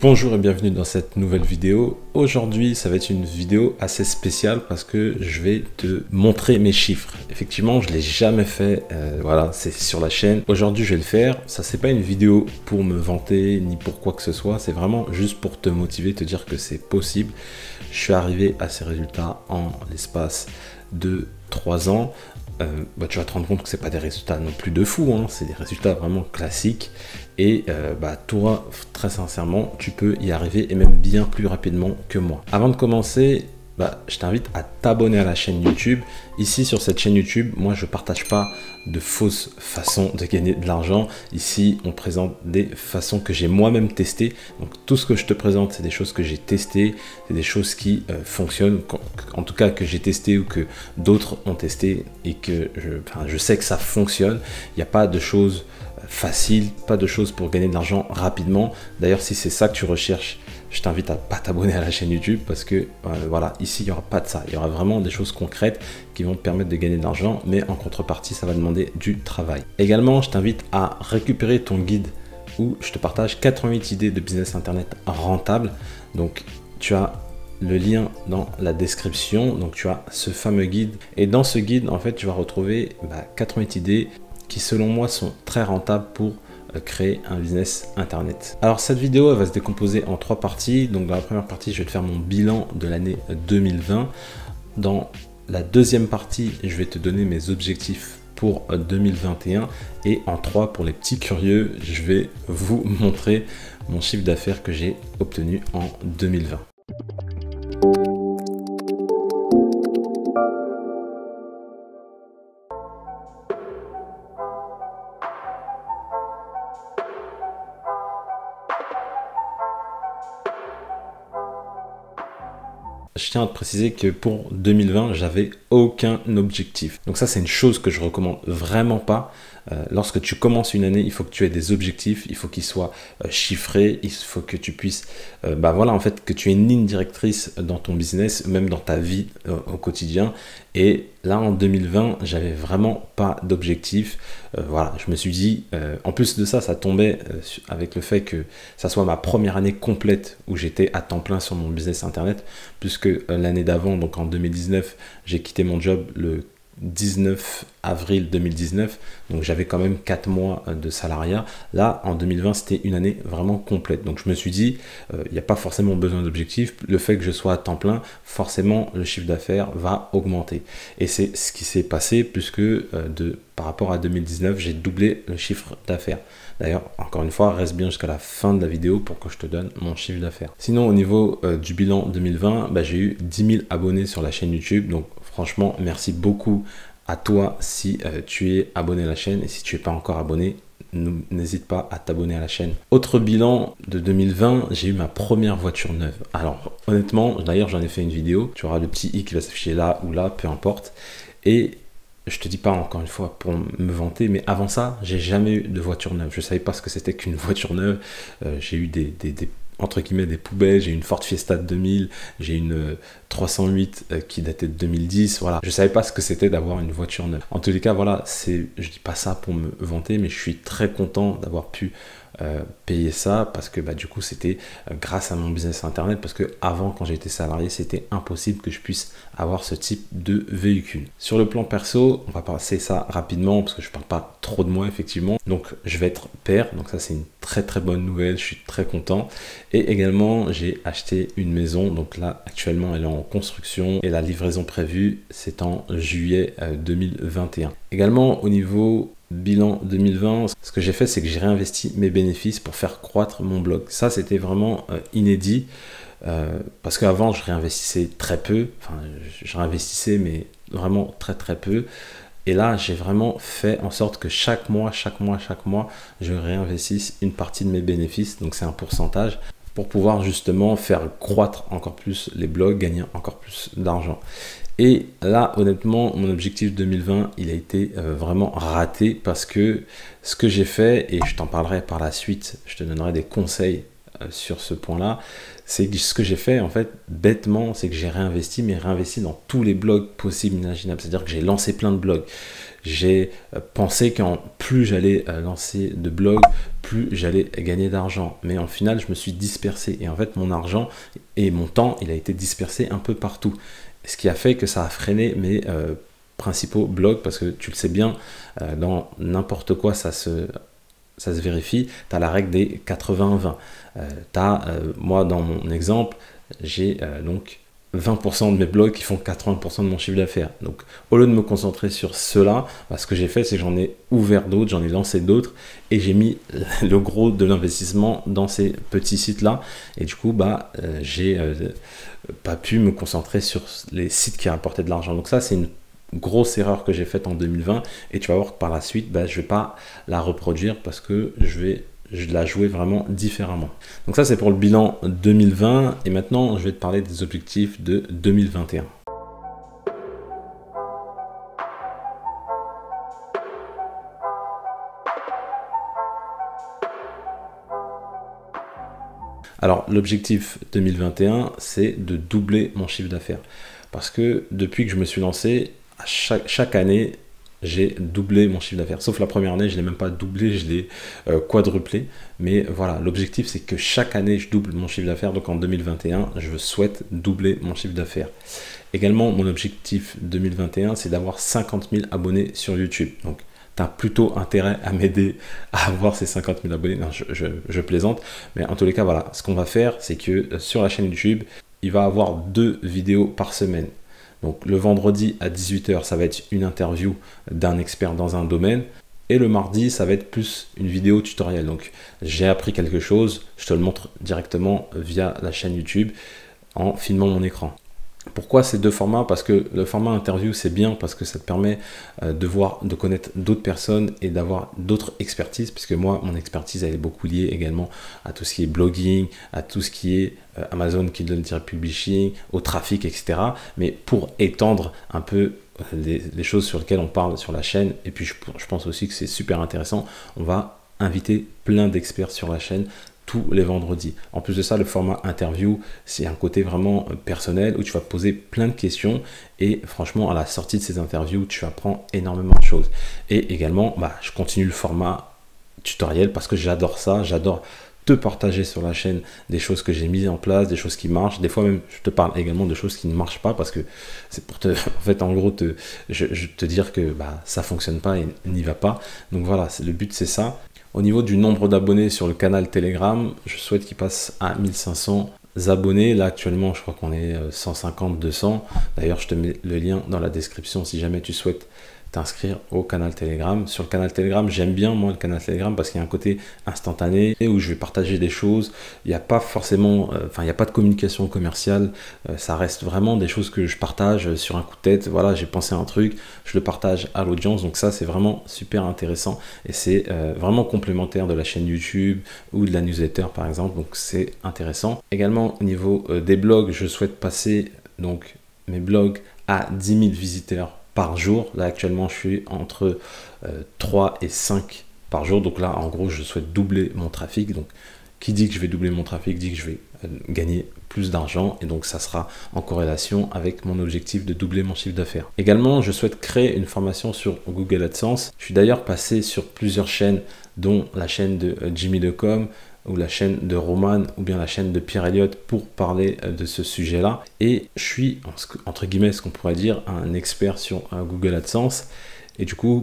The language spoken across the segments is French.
Bonjour et bienvenue dans cette nouvelle vidéo. Aujourd'hui, ça va être une vidéo assez spéciale parce que je vais te montrer mes chiffres. Effectivement, je ne l'ai jamais fait, voilà, c'est sur la chaîne. Aujourd'hui, je vais le faire. Ça, c'est pas une vidéo pour me vanter ni pour quoi que ce soit. C'est vraiment juste pour te motiver, te dire que c'est possible. Je suis arrivé à ces résultats en l'espace de 3 ans. Tu vas te rendre compte que c'est pas des résultats non plus de fou, hein, c'est des résultats vraiment classiques et toi, très sincèrement, tu peux y arriver et même bien plus rapidement que moi. Avant de commencer, je t'invite à t'abonner à la chaîne YouTube. Ici, sur cette chaîne YouTube, moi, je ne partage pas de fausses façons de gagner de l'argent. Ici, on présente des façons que j'ai moi-même testées. Donc, tout ce que je te présente, c'est des choses que j'ai testées. C'est des choses qui fonctionnent, en tout cas que j'ai testé ou que d'autres ont testé et que je sais que ça fonctionne. Il n'y a pas de choses faciles, pas de choses pour gagner de l'argent rapidement. D'ailleurs, si c'est ça que tu recherches, je t'invite à pas t'abonner à la chaîne YouTube parce que voilà, ici il n'y aura pas de ça. Il y aura vraiment des choses concrètes qui vont te permettre de gagner de l'argent, mais en contrepartie, ça va demander du travail. Également, je t'invite à récupérer ton guide où je te partage 88 idées de business internet rentable. Donc, tu as le lien dans la description. Donc, tu as ce fameux guide et dans ce guide, en fait, tu vas retrouver 88 idées qui, selon moi, sont très rentables pour créer un business internet. Alors cette vidéo elle va se décomposer en 3 parties. Donc dans la première partie, je vais te faire mon bilan de l'année 2020. Dans la deuxième partie, je vais te donner mes objectifs pour 2021 et en 3, pour les petits curieux, je vais vous montrer mon chiffre d'affaires que j'ai obtenu en 2020. Je tiens à te préciser que pour 2020, j'avais aucun objectif. Donc ça, c'est une chose que je recommande vraiment pas. Lorsque tu commences une année, il faut que tu aies des objectifs, il faut qu'ils soient chiffrés, il faut que tu puisses, voilà, en fait, que tu aies une ligne directrice dans ton business, même dans ta vie au quotidien. Et là, en 2020, j'avais vraiment pas d'objectif. Voilà, je me suis dit, en plus de ça, ça tombait avec le fait que ça soit ma première année complète où j'étais à temps plein sur mon business internet, puisque l'année d'avant, donc en 2019, j'ai quitté mon job le 19 avril 2019, donc j'avais quand même 4 mois de salariat. Là, en 2020, c'était une année vraiment complète. Donc je me suis dit, il n'y a pas forcément besoin d'objectif. Le fait que je sois à temps plein, forcément, le chiffre d'affaires va augmenter. Et c'est ce qui s'est passé puisque par rapport à 2019, j'ai doublé le chiffre d'affaires. D'ailleurs, encore une fois, reste bien jusqu'à la fin de la vidéo pour que je te donne mon chiffre d'affaires. Sinon, au niveau du bilan 2020, j'ai eu 10 000 abonnés sur la chaîne YouTube. Donc franchement, merci beaucoup à toi si tu es abonné à la chaîne. Et si tu n'es pas encore abonné, n'hésite pas à t'abonner à la chaîne. Autre bilan de 2020, j'ai eu ma première voiture neuve. Alors honnêtement, d'ailleurs j'en ai fait une vidéo. Tu auras le petit i qui va s'afficher là ou là, peu importe. Et je te dis pas encore une fois pour me vanter, mais avant ça, j'ai jamais eu de voiture neuve. Je savais pas ce que c'était qu'une voiture neuve. J'ai eu entre guillemets des poubelles, j'ai une Ford Fiesta de 2000, j'ai une 308 qui datait de 2010, voilà. Je savais pas ce que c'était d'avoir une voiture neuve. En tous les cas, voilà, je dis pas ça pour me vanter, mais je suis très content d'avoir pu payer ça parce que du coup c'était grâce à mon business internet, parce que avant, quand j'étais salarié, c'était impossible que je puisse avoir ce type de véhicule. Sur le plan perso, on va passer ça rapidement parce que je parle pas trop de moi effectivement. Donc je vais être père, donc ça c'est une très très bonne nouvelle, je suis très content. Et également j'ai acheté une maison, donc là actuellement elle est en construction et la livraison prévue c'est en juillet 2021. Également au niveau bilan 2020, ce que j'ai fait, c'est que j'ai réinvesti mes bénéfices pour faire croître mon blog. Ça, c'était vraiment inédit parce qu'avant, je réinvestissais très peu. Enfin, je réinvestissais, mais vraiment très très peu. Et là, j'ai vraiment fait en sorte que chaque mois, je réinvestisse une partie de mes bénéfices. Donc, c'est un pourcentage pour pouvoir justement faire croître encore plus les blogs, gagner encore plus d'argent. Et là, honnêtement, mon objectif 2020, il a été vraiment raté parce que ce que j'ai fait, et je t'en parlerai par la suite, je te donnerai des conseils sur ce point-là, c'est que ce que j'ai fait, en fait, bêtement, c'est que j'ai réinvesti, mais réinvesti dans tous les blogs possibles, imaginables. C'est-à-dire que j'ai lancé plein de blogs. j'ai pensé qu'en plus j'allais lancer de blogs, plus j'allais gagner d'argent. Mais en final, je me suis dispersé. Et en fait, mon argent et mon temps, il a été dispersé un peu partout. Ce qui a fait que ça a freiné mes principaux blogs, parce que tu le sais bien, dans n'importe quoi, ça se vérifie. Tu as la règle des 80-20. Moi, dans mon exemple, j'ai donc 20% de mes blogs qui font 80% de mon chiffre d'affaires. Donc, au lieu de me concentrer sur cela, ce que j'ai fait, c'est que j'en ai ouvert d'autres, j'en ai lancé d'autres, et j'ai mis le gros de l'investissement dans ces petits sites-là. Et du coup, j'ai pas pu me concentrer sur les sites qui rapportaient de l'argent. Donc ça, c'est une grosse erreur que j'ai faite en 2020, et tu vas voir que par la suite, je vais pas la reproduire parce que je la jouer vraiment différemment. Donc ça, c'est pour le bilan 2020. Et maintenant, je vais te parler des objectifs de 2021. Alors, l'objectif 2021, c'est de doubler mon chiffre d'affaires. Parce que depuis que je me suis lancé, à chaque année, j'ai doublé mon chiffre d'affaires. Sauf la première année, je ne l'ai même pas doublé, je l'ai quadruplé. Mais voilà, l'objectif, c'est que chaque année, je double mon chiffre d'affaires. Donc en 2021, je souhaite doubler mon chiffre d'affaires. Également, mon objectif 2021, c'est d'avoir 50 000 abonnés sur YouTube. Donc, tu as plutôt intérêt à m'aider à avoir ces 50 000 abonnés. Non, je plaisante. Mais en tous les cas, voilà, ce qu'on va faire, c'est que sur la chaîne YouTube, il va y avoir 2 vidéos par semaine. Donc le vendredi à 18 h, ça va être une interview d'un expert dans un domaine. Et le mardi, ça va être plus une vidéo tutoriel. Donc j'ai appris quelque chose, je te le montre directement via la chaîne YouTube en filmant mon écran. Pourquoi ces 2 formats? Parce que le format interview, c'est bien parce que ça te permet de connaître d'autres personnes et d'avoir d'autres expertises, puisque moi, mon expertise, elle est beaucoup liée également à tout ce qui est blogging, à tout ce qui est Amazon Kindle Direct Publishing, au trafic, etc. Mais pour étendre un peu les choses sur lesquelles on parle sur la chaîne, et puis je pense aussi que c'est super intéressant, on va inviter plein d'experts sur la chaîne tous les vendredis. En plus de ça, le format interview, c'est un côté vraiment personnel où tu vas poser plein de questions, et franchement, à la sortie de ces interviews, tu apprends énormément de choses. Et également, je continue le format tutoriel parce que j'adore ça, j'adore te partager sur la chaîne des choses que j'ai mises en place, des choses qui marchent. Des fois même, je te parle également de choses qui ne marchent pas parce que c'est pour te, en fait, en gros, te dire que ça fonctionne pas et n'y va pas. Donc voilà, le but, c'est ça. Au niveau du nombre d'abonnés sur le canal Telegram, je souhaite qu'il passe à 1500 abonnés. Là, actuellement, je crois qu'on est 150, 200. D'ailleurs, je te mets le lien dans la description si jamais tu souhaites t'inscrire au canal Telegram. Sur le canal Telegram, j'aime bien moi le canal Telegram parce qu'il y a un côté instantané et où je vais partager des choses. Il n'y a pas forcément, il n'y a pas de communication commerciale. Ça reste vraiment des choses que je partage sur un coup de tête. Voilà, j'ai pensé à un truc, je le partage à l'audience. Donc ça, c'est vraiment super intéressant et c'est vraiment complémentaire de la chaîne YouTube ou de la newsletter par exemple. Donc c'est intéressant. Également au niveau des blogs, je souhaite passer donc mes blogs à 10 000 visiteurs par jour. Là actuellement je suis entre 3 et 5 par jour, donc là en gros je souhaite doubler mon trafic. Donc qui dit que je vais doubler mon trafic dit que je vais gagner plus d'argent, et donc ça sera en corrélation avec mon objectif de doubler mon chiffre d'affaires. Également, je souhaite créer une formation sur Google AdSense. Je suis d'ailleurs passé sur plusieurs chaînes, dont la chaîne de Jimmy.com ou la chaîne de Roman ou bien la chaîne de Pierre Elliott pour parler de ce sujet-là. Et je suis, entre guillemets, ce qu'on pourrait dire, un expert sur Google AdSense. Et du coup,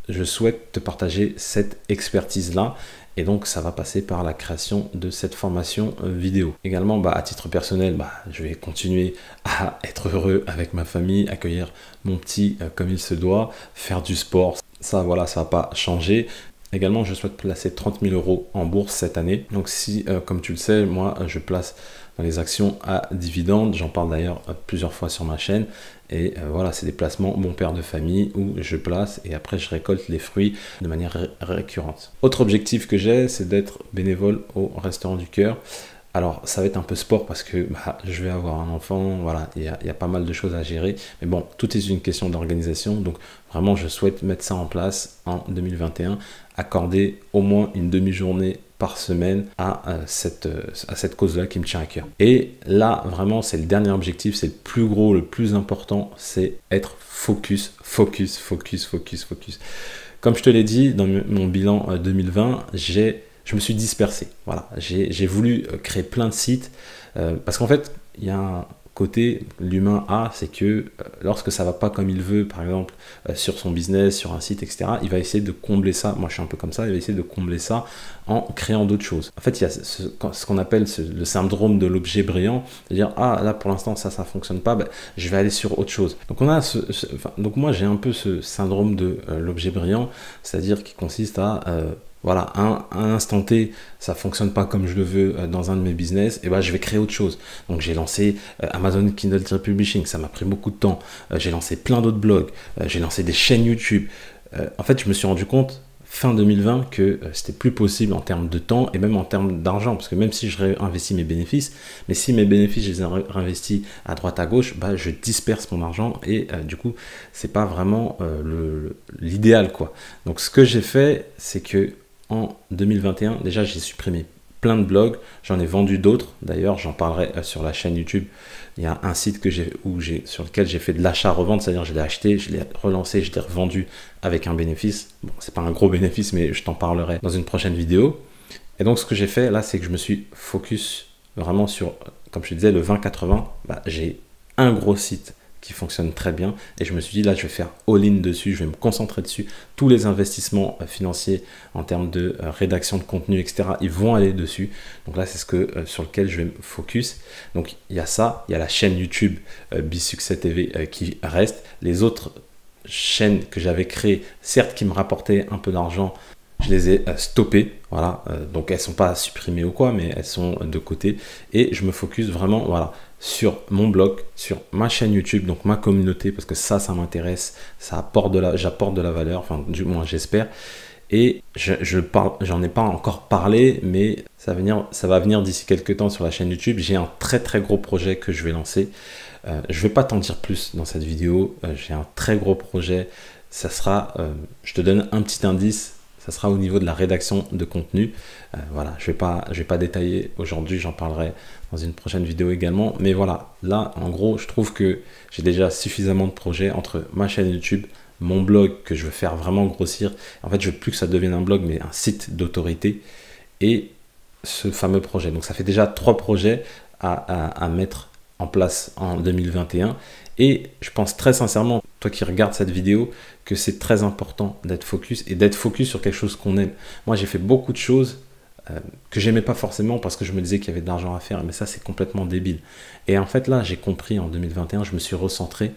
je souhaite te partager cette expertise-là. Et donc, ça va passer par la création de cette formation vidéo. Également, à titre personnel, je vais continuer à être heureux avec ma famille, accueillir mon petit comme il se doit, faire du sport. Ça, voilà, ça va pas changer. Également, je souhaite placer 30 000 € en bourse cette année. Donc si, comme tu le sais, moi, je place dans les actions à dividendes. J'en parle d'ailleurs plusieurs fois sur ma chaîne. Et voilà, c'est des placements bon père de famille où je place et après je récolte les fruits de manière récurrente. Autre objectif que j'ai, c'est d'être bénévole au Restaurant du Cœur. Alors, ça va être un peu sport parce que je vais avoir un enfant, voilà, il y a pas mal de choses à gérer. Mais bon, tout est une question d'organisation. Donc, vraiment, je souhaite mettre ça en place en 2021, accorder au moins une demi-journée par semaine à cette cause-là qui me tient à cœur. Et là, vraiment, c'est le dernier objectif, c'est le plus gros, le plus important, c'est être focus, focus, focus, focus, focus. Comme je te l'ai dit, dans mon bilan 2020, je me suis dispersé. Voilà, j'ai voulu créer plein de sites parce qu'en fait, il y a un côté l'humain a, c'est que lorsque ça va pas comme il veut, par exemple sur son business, sur un site, etc., il va essayer de combler ça. Moi, je suis un peu comme ça. Il va essayer de combler ça en créant d'autres choses. En fait, il y a ce qu'on appelle le syndrome de l'objet brillant, c'est-à-dire ah là pour l'instant ça fonctionne pas, ben, je vais aller sur autre chose. Donc on a donc moi j'ai un peu ce syndrome de l'objet brillant, c'est-à-dire qui consiste à voilà, à un instant T, ça fonctionne pas comme je le veux dans un de mes business, et ben je vais créer autre chose. Donc j'ai lancé Amazon Kindle Publishing, ça m'a pris beaucoup de temps. J'ai lancé plein d'autres blogs, j'ai lancé des chaînes YouTube. En fait, je me suis rendu compte fin 2020 que c'était plus possible en termes de temps et même en termes d'argent, parce que même si je réinvestis mes bénéfices, mais si mes bénéfices je les réinvestis à droite à gauche, bah, je disperse mon argent et du coup c'est pas vraiment l'idéal quoi. Donc ce que j'ai fait, c'est que en 2021, déjà j'ai supprimé plein de blogs, j'en ai vendu d'autres, d'ailleurs j'en parlerai sur la chaîne YouTube. Il y a un site sur lequel j'ai fait de l'achat-revente, c'est-à-dire je l'ai acheté, je l'ai relancé, je l'ai revendu avec un bénéfice. Bon, c'est pas un gros bénéfice, mais je t'en parlerai dans une prochaine vidéo. Et donc ce que j'ai fait là, c'est que je me suis focus vraiment sur, comme je te disais, le 20-80, bah, j'ai un gros site qui fonctionne très bien et je me suis dit là je vais faire all-in dessus, je vais me concentrer dessus, tous les investissements financiers en termes de rédaction de contenu, etc., ils vont aller dessus. Donc là c'est sur lequel je vais me focus. Donc il y a ça, il y a la chaîne YouTube Bisuccès TV qui reste, les autres chaînes que j'avais créées, certes qui me rapportaient un peu d'argent, je les ai stoppées, voilà, donc elles sont pas supprimées ou quoi, mais elles sont de côté et je me focus vraiment, voilà, sur mon blog, sur ma chaîne YouTube, donc ma communauté, parce que ça m'intéresse, j'apporte de la valeur, enfin du moins j'espère. Et j'en ai pas encore parlé, mais ça va venir d'ici quelques temps sur la chaîne YouTube. J'ai un très très gros projet que je vais lancer. Je vais pas t'en dire plus dans cette vidéo. J'ai un très gros projet. Ça sera, je te donne un petit indice. Ça sera au niveau de la rédaction de contenu. Voilà, je vais pas détailler aujourd'hui, j'en parlerai dans une prochaine vidéo également. Mais voilà, là, en gros, je trouve que j'ai déjà suffisamment de projets entre ma chaîne YouTube, mon blog que je veux faire vraiment grossir. En fait, je veux plus que ça devienne un blog, mais un site d'autorité et ce fameux projet. Donc, ça fait déjà 3 projets à mettre en place en 2021. Et je pense très sincèrement, toi qui regardes cette vidéo, que c'est très important d'être focus et d'être focus sur quelque chose qu'on aime. Moi, j'ai fait beaucoup de choses que j'aimais pas forcément parce que je me disais qu'il y avait de l'argent à faire, mais ça, c'est complètement débile. Et en fait, là, j'ai compris en 2021, je me suis recentré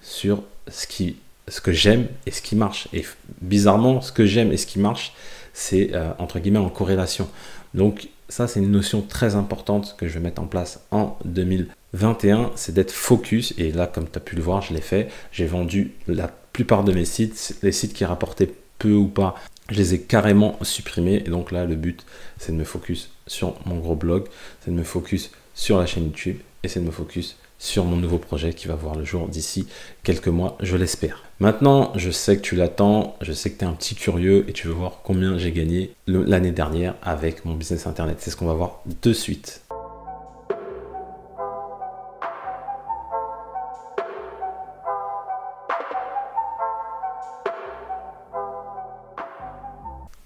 sur ce que j'aime et ce qui marche. Et bizarrement, ce que j'aime et ce qui marche, c'est entre guillemets en corrélation. Donc, ça, c'est une notion très importante que je vais mettre en place en 2021, c'est d'être focus. Et là, comme tu as pu le voir, je l'ai fait. J'ai vendu la plupart de mes sites. Les sites qui rapportaient peu ou pas, je les ai carrément supprimés. Et donc là, le but, c'est de me focus sur mon gros blog, c'est de me focus sur la chaîne YouTube et c'est de me focus sur mon nouveau projet qui va voir le jour d'ici quelques mois, je l'espère. Maintenant, je sais que tu l'attends, je sais que tu es un petit curieux et tu veux voir combien j'ai gagné l'année dernière avec mon business internet. C'est ce qu'on va voir de suite.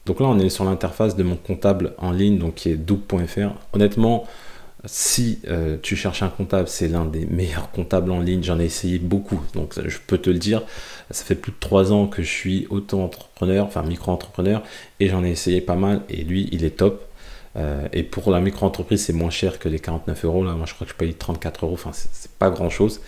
Donc là, on est sur l'interface de mon comptable en ligne, donc qui est double.fr. Honnêtement, si tu cherches un comptable, c'est l'un des meilleurs comptables en ligne. J'en ai essayé beaucoup, donc je peux te le dire. Ça fait plus de 3 ans que je suis auto-entrepreneur, enfin micro-entrepreneur, et j'en ai essayé pas mal. Et lui, il est top. Et pour la micro-entreprise, c'est moins cher que les 49 euros. Là, moi, je crois que je paye 34 euros. Enfin, c'est pas grand-chose.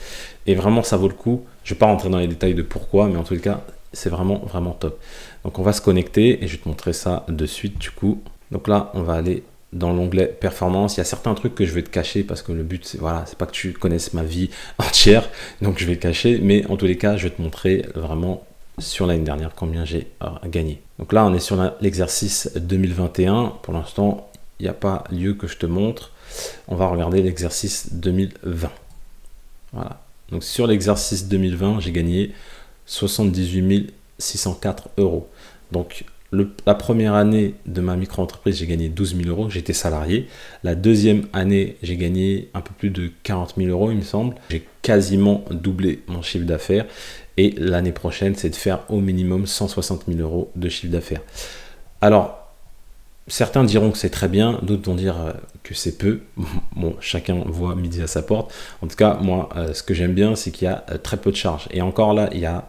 Et vraiment, ça vaut le coup. Je vais pas rentrer dans les détails de pourquoi, mais en tout cas, c'est vraiment, vraiment top. Donc, on va se connecter et je vais te montrer ça de suite, du coup. Donc là, on va aller dans l'onglet performance. Il y a certains trucs que je vais te cacher parce que le but, c'est voilà, c'est pas que tu connaisses ma vie entière. Donc, je vais cacher. Mais en tous les cas, je vais te montrer vraiment sur l'année dernière combien j'ai gagné. Donc là, on est sur l'exercice 2021. Pour l'instant, il n'y a pas lieu que je te montre. On va regarder l'exercice 2020. Voilà. Donc sur l'exercice 2020, j'ai gagné 78 604 euros. Donc la première année de ma micro-entreprise, j'ai gagné 12 000 euros, j'étais salarié. La deuxième année, j'ai gagné un peu plus de 40 000 euros, il me semble. J'ai quasiment doublé mon chiffre d'affaires. Et l'année prochaine, c'est de faire au minimum 160 000 euros de chiffre d'affaires. Alors, certains diront que c'est très bien, d'autres vont dire que c'est peu. Bon, chacun voit midi à sa porte. En tout cas, moi, ce que j'aime bien, c'est qu'il y a très peu de charges. Et encore là, il y a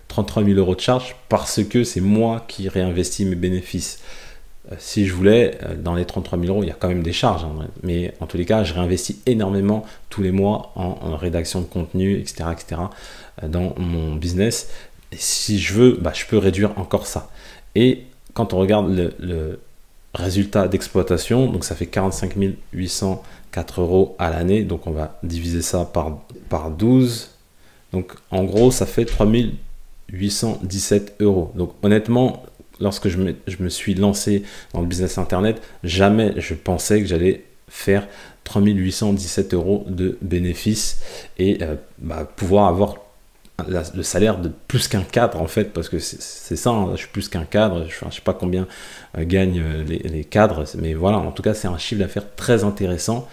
33 000 euros de charges parce que c'est moi qui réinvestis mes bénéfices. Si je voulais, dans les 33 000 euros, il y a quand même des charges. Hein, mais en tous les cas, je réinvestis énormément tous les mois en rédaction de contenu, etc., dans mon business. Et si je veux, je peux réduire encore ça. Et quand on regarde le résultat d'exploitation, donc ça fait 45 804 euros à l'année. Donc on va diviser ça par 12. Donc en gros, ça fait 3 817 euros. Donc honnêtement, lorsque je me suis lancé dans le business internet, jamais je pensais que j'allais faire 3 817 euros de bénéfices et pouvoir avoir le salaire de plus qu'un cadre en fait, parce que c'est ça, hein, je suis plus qu'un cadre, je sais pas combien gagnent les cadres, mais voilà, en tout cas c'est un chiffre d'affaires très intéressant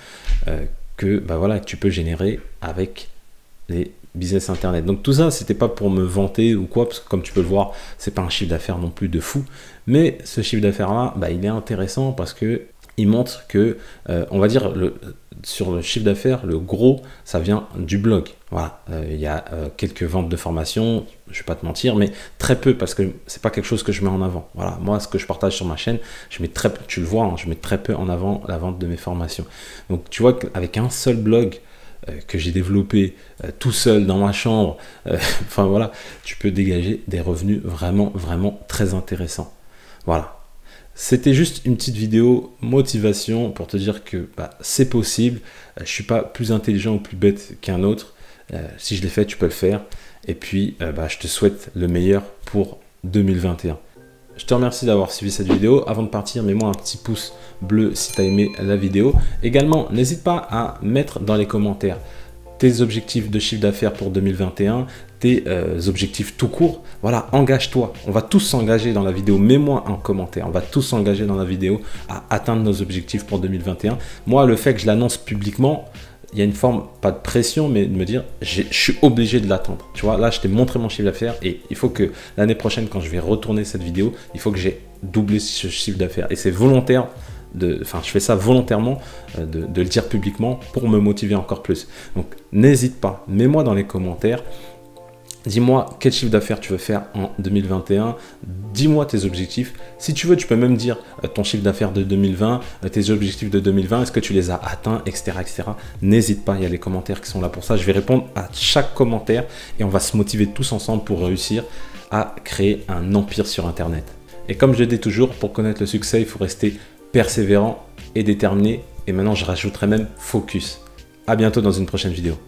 que tu peux générer avec les business internet. Donc tout ça, c'était pas pour me vanter ou quoi, parce que comme tu peux le voir, c'est pas un chiffre d'affaires non plus de fou, mais ce chiffre d'affaires là, il est intéressant parce que il montre que, on va dire, sur le chiffre d'affaires, le gros, ça vient du blog. Voilà, il y a quelques ventes de formation, je vais pas te mentir, mais très peu, parce que c'est pas quelque chose que je mets en avant. Voilà, moi, ce que je partage sur ma chaîne, je mets très peu, tu le vois, hein, je mets très peu en avant la vente de mes formations. Donc, tu vois qu'avec un seul blog que j'ai développé tout seul dans ma chambre, enfin voilà, tu peux dégager des revenus vraiment, vraiment très intéressants. Voilà. C'était juste une petite vidéo motivation pour te dire que c'est possible. Je ne suis pas plus intelligent ou plus bête qu'un autre. Si je l'ai fait, tu peux le faire. Et puis, je te souhaite le meilleur pour 2021. Je te remercie d'avoir suivi cette vidéo. Avant de partir, mets-moi un petit pouce bleu si tu as aimé la vidéo. Également, n'hésite pas à mettre dans les commentaires tes objectifs de chiffre d'affaires pour 2021, tes objectifs tout court. Voilà, engage-toi. On va tous s'engager dans la vidéo. Mets-moi un commentaire. On va tous s'engager dans la vidéo à atteindre nos objectifs pour 2021. Moi, le fait que je l'annonce publiquement, il y a une forme, pas de pression, mais de me dire, je suis obligé de l'attendre. Tu vois, là, je t'ai montré mon chiffre d'affaires et il faut que l'année prochaine, quand je vais retourner cette vidéo, il faut que j'ai doublé ce chiffre d'affaires. Et c'est volontaire. Je fais ça volontairement de le dire publiquement pour me motiver encore plus. Donc, n'hésite pas, mets-moi dans les commentaires. Dis-moi quel chiffre d'affaires tu veux faire en 2021. Dis-moi tes objectifs. Si tu veux, tu peux même dire ton chiffre d'affaires de 2020, tes objectifs de 2020, est-ce que tu les as atteints, etc., etc. N'hésite pas, il y a les commentaires qui sont là pour ça. Je vais répondre à chaque commentaire et on va se motiver tous ensemble pour réussir à créer un empire sur Internet. Et comme je le dis toujours, pour connaître le succès, il faut rester persévérant et déterminé. Et maintenant, je rajouterai même focus. À bientôt dans une prochaine vidéo.